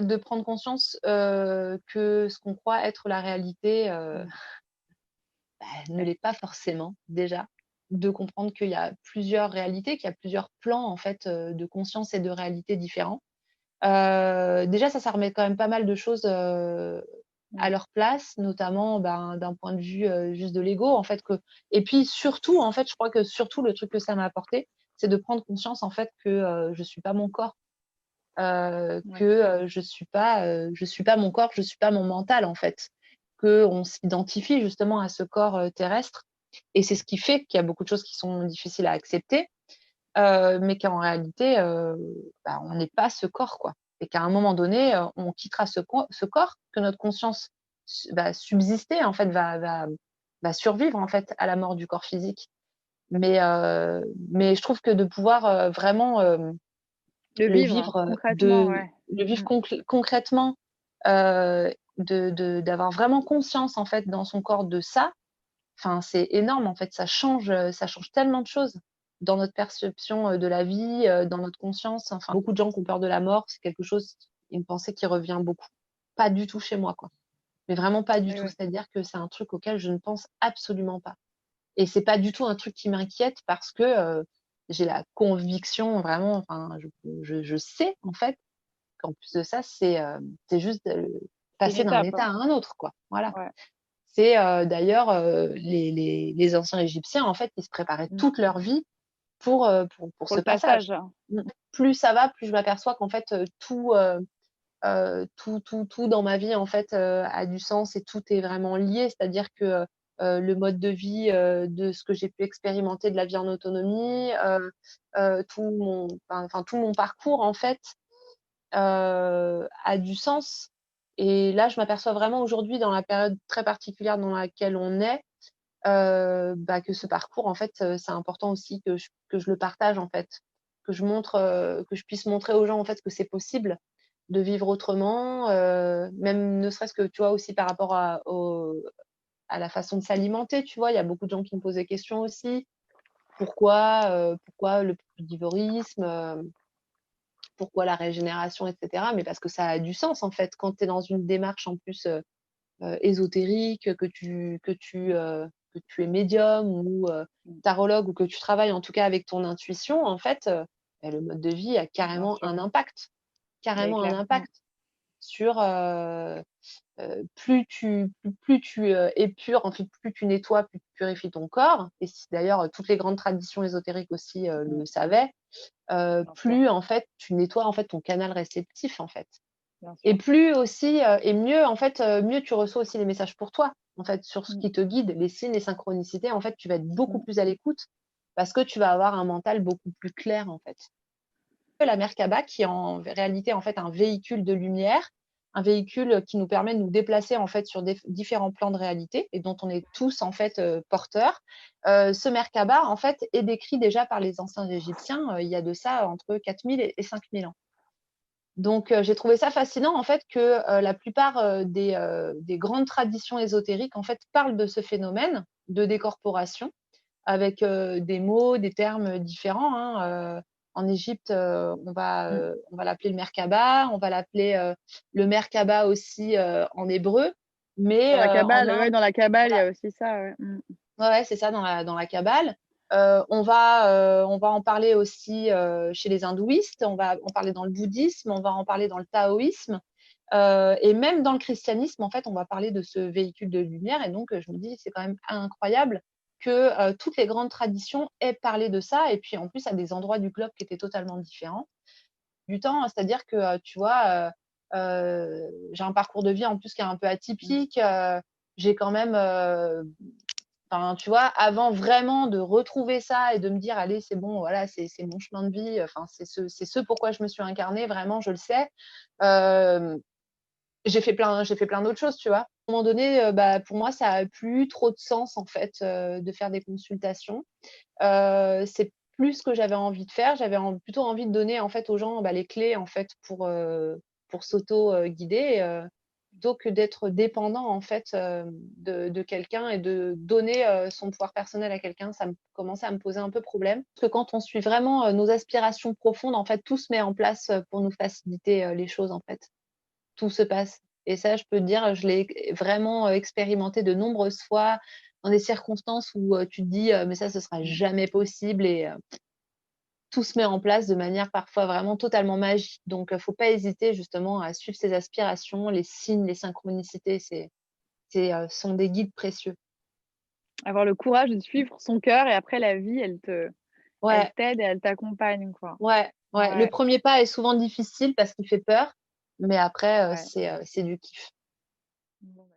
de prendre conscience, que ce qu'on croit être la réalité, ne l'est pas forcément, déjà. De comprendre qu'il y a plusieurs réalités, qu'il y a plusieurs plans, en fait, de conscience et de réalité différents. Déjà ça remet quand même pas mal de choses, à Mmh. leur place, notamment, ben, d'un point de vue, juste de l'ego, en fait, que et puis surtout, en fait, je crois que surtout le truc que ça m'a apporté, c'est de prendre conscience, en fait, que, je suis pas mon corps, que, Ouais. je suis pas mon corps, je suis pas mon mental, en fait. Qu'on s'identifie justement à ce corps, terrestre et c'est ce qui fait qu'il y a beaucoup de choses qui sont difficiles à accepter, mais qu'en réalité, bah, on n'est pas ce corps, quoi et qu'à un moment donné, on quittera ce corps, que notre conscience va subsister, en fait, va survivre, en fait, à la mort du corps physique. Mais je trouve que de pouvoir, vraiment, Le le vivre vivre, concrètement, ouais. le vivre Mmh. concrètement, d'avoir vraiment conscience, en fait, dans son corps de ça, enfin, c'est énorme en fait, ça change tellement de choses dans notre perception, de la vie, dans notre conscience. Enfin, beaucoup de gens qui ont peur de la mort, c'est quelque chose, une pensée qui revient beaucoup. Pas du tout chez moi, quoi. Mais vraiment pas du Ouais, tout. ouais. C'est-à-dire que c'est un truc auquel je ne pense absolument pas. Et c'est pas du tout un truc qui m'inquiète parce que, j'ai la conviction vraiment, enfin, je sais en fait qu'en plus de ça, c'est juste, C'est une passer d'un étape, état hein. à un autre, quoi. Voilà. Ouais. C'est, d'ailleurs, les anciens Égyptiens, en fait, ils se préparaient Mmh. toute leur vie pour Pour ce le passage. passage. Mmh. Plus ça va, plus je m'aperçois qu'en fait, tout dans ma vie, en fait, a du sens et tout est vraiment lié. C'est-à-dire que, le mode de vie, de ce que j'ai pu expérimenter de la vie en autonomie, tout mon parcours, en fait, a du sens et là, je m'aperçois vraiment aujourd'hui dans la période très particulière dans laquelle on est, bah, que ce parcours en fait, c'est important aussi que je le partage en fait. Que je montre, que je puisse montrer aux gens en fait que c'est possible de vivre autrement, même ne serait-ce que, tu vois, aussi par rapport à la façon de s'alimenter, tu vois? Il y a beaucoup de gens qui me posent des questions aussi. Pourquoi le frugivore? Pourquoi la régénération et cetera? Mais parce que ça a du sens en fait. Quand tu es dans une démarche en plus, ésotérique, que tu es médium ou Mmh. tarologue ou que tu travailles en tout cas avec ton intuition, en fait, bah, le mode de vie a Bien carrément sûr, un impact, c'est carrément un clair. Mmh. impact sur, plus tu, épures, en fait, plus tu nettoies, plus tu purifies ton corps et si d'ailleurs, toutes les grandes traditions ésotériques aussi, Mmh. le savaient, Bien sûr, plus en fait tu nettoies en fait ton canal réceptif, en fait. bien Et sûr. plus aussi, et mieux en fait, mieux tu reçois aussi les messages pour toi, en fait, sur ce Mmh. qui te guide, les signes, les synchronicités, en fait, tu vas être beaucoup Mmh. plus à l'écoute parce que tu vas avoir un mental beaucoup plus clair, en fait. La Merkaba qui est en réalité, en fait, un véhicule de lumière, un véhicule qui nous permet de nous déplacer, en fait, sur des différents plans de réalité et dont on est tous, en fait, porteurs. Ce Merkaba, en fait, est décrit déjà par les anciens Égyptiens, il y a de ça entre 4000 et 5000 ans. Donc, j'ai trouvé ça fascinant en fait que, la plupart, des grandes traditions ésotériques en fait parlent de ce phénomène de décorporation avec, des mots, des termes, différents, hein, en Égypte, Mmh. on va l'appeler le Merkaba, on va l'appeler, le Merkaba aussi, en hébreu, mais, Dans la en Kabbale, ouais, Inde dans la Kabbale, il y voilà. a aussi ça, ouais. Mmh. Ouais, ouais, c'est ça dans la Kabbale. On va en parler aussi, chez les hindouistes, on va en parler dans le bouddhisme, on va en parler dans le taoïsme, et même dans le christianisme, en fait, on va parler de ce véhicule de lumière et donc, je me dis: «C'est quand même incroyable que, toutes les grandes traditions aient parlé de ça» et puis, en plus, à des endroits du globe qui étaient totalement différents du temps. C'est-à-dire que, tu vois, j'ai un parcours de vie, en plus, qui est un peu Mmh. atypique, j'ai quand même, enfin, tu vois, avant vraiment de retrouver ça et de me dire: «Allez, c'est bon, voilà, c'est mon chemin de vie, enfin, c'est ce pourquoi je me suis incarnée, vraiment, je le sais». Hem, j'ai fait plein d'autres choses, tu vois? À un moment donné, bah, pour moi, ça a plus trop de sens, en fait, de faire des consultations. C'est plus ce que j'avais envie de faire. J'avais plutôt envie de donner, en fait, aux gens, bah, les clés, en fait, pour s'auto, guider, plutôt que d'être dépendant, en fait, de quelqu'un et de donner, son pouvoir personnel à quelqu'un. Ça me commençait à me poser un peu problème. Parce que quand on suit vraiment, nos aspirations profondes, en fait, tout se met en place, pour nous faciliter, les choses, en fait. tout se passe. Et ça, je peux te dire, je l'ai vraiment expérimenté de nombreuses fois dans des circonstances où tu te dis, mais ça, ce sera Mmh. jamais possible et tout se met en place de manière parfois vraiment totalement magique. Donc, faut pas hésiter justement à suivre ses aspirations, les signes, les synchronicités, sont des guides précieux. Avoir le courage de suivre son cœur et après la vie, elle Ouais, t'aide et elle t'accompagne, quoi. ouais, ouais. Le Ouais, premier pas est souvent difficile parce qu'il fait peur, mais après, ouais. c'est du kiff. Mmh.